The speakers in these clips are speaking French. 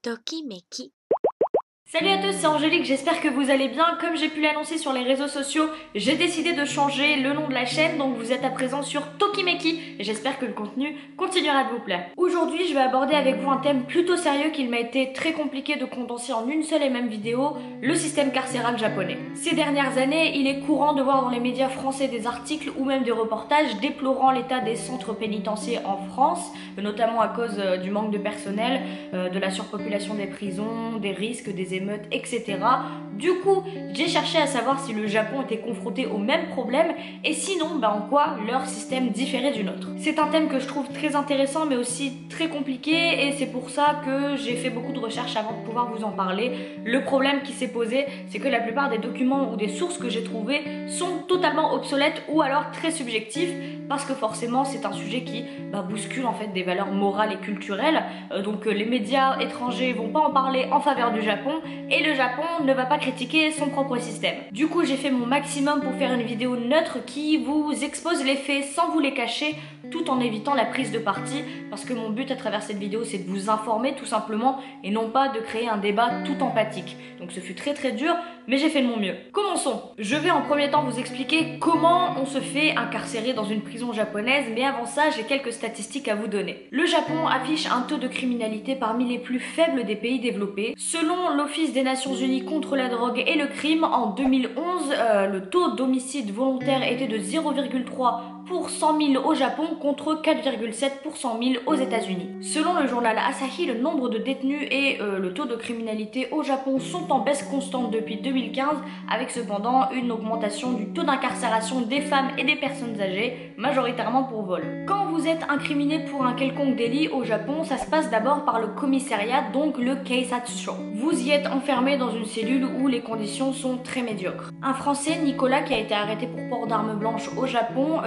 Tokimeki. Salut à tous, c'est Angélique, j'espère que vous allez bien. Comme j'ai pu l'annoncer sur les réseaux sociaux, j'ai décidé de changer le nom de la chaîne, donc vous êtes à présent sur Tokimeki et j'espère que le contenu continuera de vous plaire. Aujourd'hui, je vais aborder avec vous un thème plutôt sérieux qu'il m'a été très compliqué de condenser en une seule et même vidéo, le système carcéral japonais. Ces dernières années, il est courant de voir dans les médias français des articles ou même des reportages déplorant l'état des centres pénitentiaires en France, notamment à cause du manque de personnel, de la surpopulation des prisons, des risques, des émeutes, etc. Du coup, j'ai cherché à savoir si le Japon était confronté au même problème et sinon, en quoi leur système différait du nôtre. C'est un thème que je trouve très intéressant mais aussi très compliqué et c'est pour ça que j'ai fait beaucoup de recherches avant de pouvoir vous en parler. Le problème qui s'est posé, c'est que la plupart des documents ou des sources que j'ai trouvées sont totalement obsolètes ou alors très subjectifs parce que forcément c'est un sujet qui bouscule en fait des valeurs morales et culturelles. Donc les médias étrangers vont pas en parler en faveur du Japon et le Japon ne va pas critiquer son propre système. Du coup, j'ai fait mon maximum pour faire une vidéo neutre qui vous expose les faits sans vous les cacher, tout en évitant la prise de parti, parce que mon but à travers cette vidéo, c'est de vous informer tout simplement, et non pas de créer un débat tout empathique. Donc ce fut très dur, mais j'ai fait de mon mieux. Commençons. Je vais en premier temps vous expliquer comment on se fait incarcérer dans une prison japonaise, mais avant ça, j'ai quelques statistiques à vous donner. Le Japon affiche un taux de criminalité parmi les plus faibles des pays développés. Selon l'Office des Nations Unies contre la drogue et le crime, en 2011, le taux d'homicide volontaire était de 0,3 pour 100 000 au Japon contre 4,7 pour 100 000 aux États-Unis. Selon le journal Asahi, le nombre de détenus et le taux de criminalité au Japon sont en baisse constante depuis 2015, avec cependant une augmentation du taux d'incarcération des femmes et des personnes âgées, majoritairement pour vol. Quand vous êtes incriminé pour un quelconque délit au Japon, ça se passe d'abord par le commissariat, donc le Keisatsu. Vous y êtes enfermé dans une cellule où les conditions sont très médiocres. Un Français, Nicolas, qui a été arrêté pour port d'armes blanches au Japon,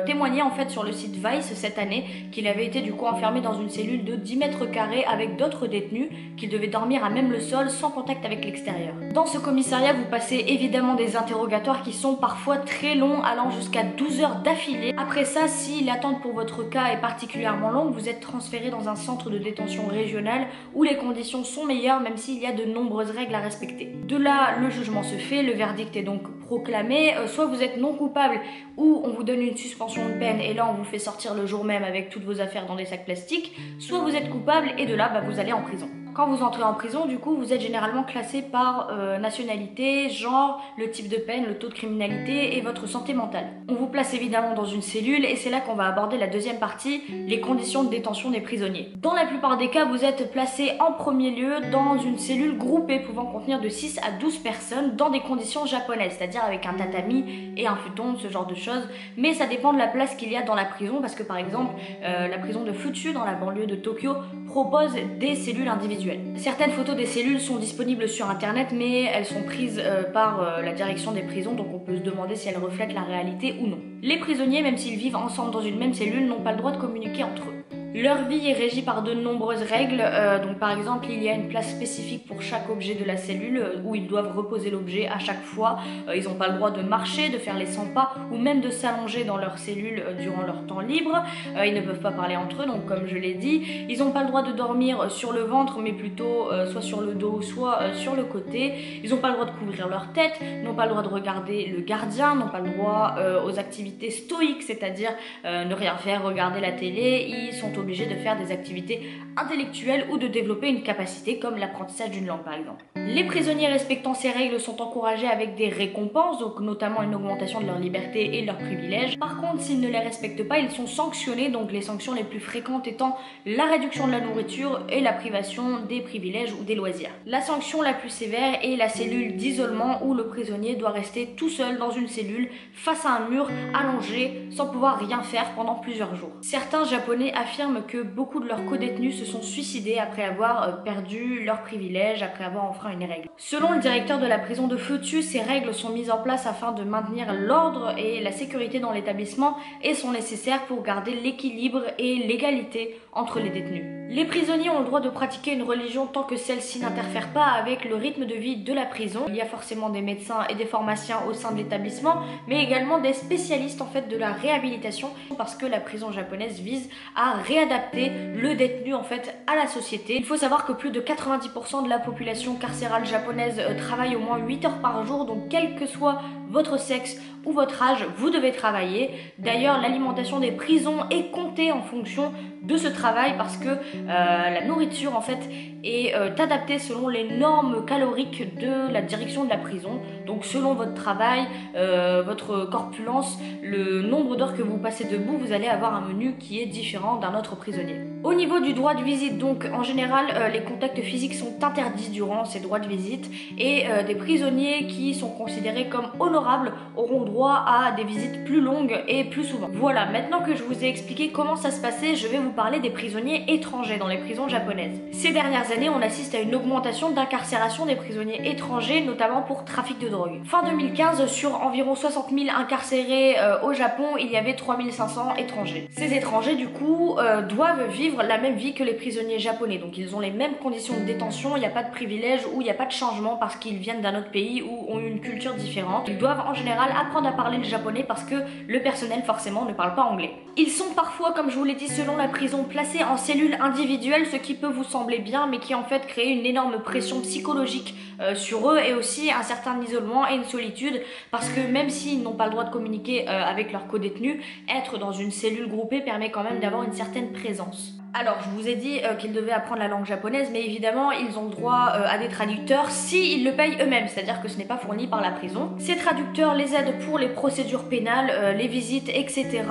témoignait en fait sur le site Vice cette année qu'il avait été du coup enfermé dans une cellule de 10 mètres carrés avec d'autres détenus, qu'il devait dormir à même le sol sans contact avec l'extérieur. Dans ce commissariat, vous passez évidemment des interrogatoires qui sont parfois très longs, allant jusqu'à 12 heures d'affilée. Après ça, si l'attente pour votre cas est particulièrement longue, vous êtes transféré dans un centre de détention régional où les conditions sont meilleures même s'il y a de nombreuses règles à respecter. De là, le jugement se fait, le verdict est donc proclamé, soit vous êtes non coupable ou on vous donne une suspension de peine et là on vous fait sortir le jour même avec toutes vos affaires dans des sacs plastiques, soit vous êtes coupable et de là vous allez en prison. Quand vous entrez en prison, du coup, vous êtes généralement classé par nationalité, genre, le type de peine, le taux de criminalité et votre santé mentale. On vous place évidemment dans une cellule et c'est là qu'on va aborder la deuxième partie, les conditions de détention des prisonniers. Dans la plupart des cas, vous êtes placé en premier lieu dans une cellule groupée pouvant contenir de 6 à 12 personnes dans des conditions japonaises, c'est-à-dire avec un tatami et un futon, ce genre de choses. Mais ça dépend de la place qu'il y a dans la prison parce que par exemple, la prison de Fuchu dans la banlieue de Tokyo propose des cellules individuelles. Certaines photos des cellules sont disponibles sur internet mais elles sont prises par la direction des prisons, donc on peut se demander si elles reflètent la réalité ou non. Les prisonniers, même s'ils vivent ensemble dans une même cellule, n'ont pas le droit de communiquer entre eux. Leur vie est régie par de nombreuses règles, donc par exemple il y a une place spécifique pour chaque objet de la cellule où ils doivent reposer l'objet à chaque fois. Ils n'ont pas le droit de marcher, de faire les 100 pas ou même de s'allonger dans leur cellule durant leur temps libre. Ils ne peuvent pas parler entre eux, donc comme je l'ai dit. Ils n'ont pas le droit de dormir sur le ventre mais plutôt soit sur le dos soit sur le côté. Ils n'ont pas le droit de couvrir leur tête, n'ont pas le droit de regarder le gardien, n'ont pas le droit aux activités stoïques, c'est-à-dire ne rien faire, regarder la télé. Ils sont obligés de faire des activités intellectuelles ou de développer une capacité comme l'apprentissage d'une langue par exemple. Les prisonniers respectant ces règles sont encouragés avec des récompenses, donc notamment une augmentation de leur liberté et de leurs privilèges. Par contre, s'ils ne les respectent pas, ils sont sanctionnés, donc les sanctions les plus fréquentes étant la réduction de la nourriture et la privation des privilèges ou des loisirs. La sanction la plus sévère est la cellule d'isolement où le prisonnier doit rester tout seul dans une cellule face à un mur allongé sans pouvoir rien faire pendant plusieurs jours. Certains japonais affirment que beaucoup de leurs codétenus se sont suicidés après avoir perdu leurs privilèges, après avoir enfreint une règle. Selon le directeur de la prison de Fuchu, ces règles sont mises en place afin de maintenir l'ordre et la sécurité dans l'établissement et sont nécessaires pour garder l'équilibre et l'égalité entre les détenus. Les prisonniers ont le droit de pratiquer une religion tant que celle-ci n'interfère pas avec le rythme de vie de la prison. Il y a forcément des médecins et des pharmaciens au sein de l'établissement, mais également des spécialistes en fait de la réhabilitation, parce que la prison japonaise vise à réadapter le détenu en fait à la société. Il faut savoir que plus de 90% de la population carcérale japonaise travaille au moins 8 heures par jour, donc quel que soit votre sexe ou votre âge, vous devez travailler. D'ailleurs, l'alimentation des prisons est comptée en fonction de ce travail parce que la nourriture en fait est adaptée selon les normes caloriques de la direction de la prison. Donc selon votre travail, votre corpulence, le nombre d'heures que vous passez debout, vous allez avoir un menu qui est différent d'un autre prisonnier. Au niveau du droit de visite, donc en général les contacts physiques sont interdits durant ces droits de visite et des prisonniers qui sont considérés comme honorables auront droit à des visites plus longues et plus souvent. Voilà, maintenant que je vous ai expliqué comment ça se passait, je vais vous parler des prisonniers étrangers dans les prisons japonaises. Ces dernières années, on assiste à une augmentation d'incarcération des prisonniers étrangers, notamment pour trafic de drogue. Fin 2015, sur environ 60 000 incarcérés au Japon, il y avait 3500 étrangers. Ces étrangers, du coup, doivent vivre la même vie que les prisonniers japonais. Donc ils ont les mêmes conditions de détention, il n'y a pas de privilèges ou il n'y a pas de changement parce qu'ils viennent d'un autre pays ou ont une culture différente. Ils doivent en général apprendre à parler le japonais parce que le personnel forcément ne parle pas anglais. Ils sont parfois, comme je vous l'ai dit, selon la prison, placés en cellules individuelles, ce qui peut vous sembler bien, mais qui en fait crée une énorme pression psychologique sur eux et aussi un certain isolement et une solitude, parce que même s'ils n'ont pas le droit de communiquer avec leurs co-détenus, être dans une cellule groupée permet quand même d'avoir une certaine présence. Alors, je vous ai dit qu'ils devaient apprendre la langue japonaise, mais évidemment, ils ont le droit à des traducteurs s'ils le payent eux-mêmes, c'est-à-dire que ce n'est pas fourni par la prison. Ces traducteurs les aident pour les procédures pénales, les visites, etc.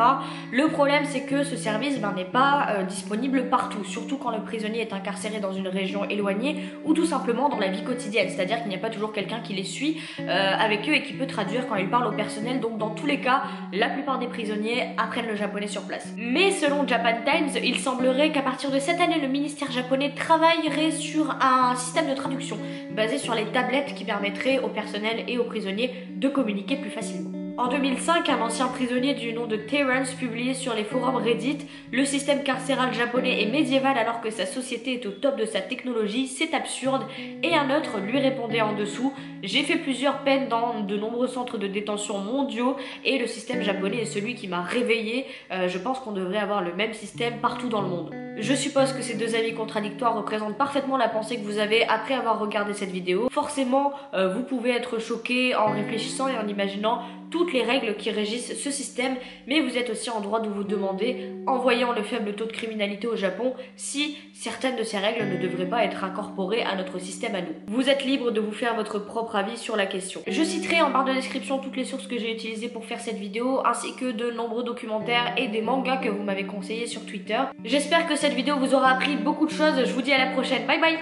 Le problème, c'est que ce service n'est pas disponible partout, surtout quand le prisonnier est incarcéré dans une région éloignée ou tout simplement dans la vie quotidienne, c'est-à-dire qu'il n'y a pas toujours quelqu'un qui les suit avec eux et qui peut traduire quand ils parlent au personnel. Donc, dans tous les cas, la plupart des prisonniers apprennent le japonais sur place. Mais selon Japan Times, il semblerait qu'à partir de cette année, le ministère japonais travaillerait sur un système de traduction basé sur les tablettes qui permettrait au personnel et aux prisonniers de communiquer plus facilement. En 2005, un ancien prisonnier du nom de Terrence publiait sur les forums Reddit « Le système carcéral japonais est médiéval alors que sa société est au top de sa technologie, c'est absurde » et un autre lui répondait en dessous « J'ai fait plusieurs peines dans de nombreux centres de détention mondiaux et le système japonais est celui qui m'a réveillé. Je pense qu'on devrait avoir le même système partout dans le monde. » Je suppose que ces deux avis contradictoires représentent parfaitement la pensée que vous avez après avoir regardé cette vidéo. Forcément, vous pouvez être choqué en réfléchissant et en imaginant toutes les règles qui régissent ce système, mais vous êtes aussi en droit de vous demander, en voyant le faible taux de criminalité au Japon, si certaines de ces règles ne devraient pas être incorporées à notre système à nous. Vous êtes libre de vous faire votre propre avis sur la question. Je citerai en barre de description toutes les sources que j'ai utilisées pour faire cette vidéo, ainsi que de nombreux documentaires et des mangas que vous m'avez conseillés sur Twitter. J'espère que cette vidéo vous aura appris beaucoup de choses, je vous dis à la prochaine, bye bye.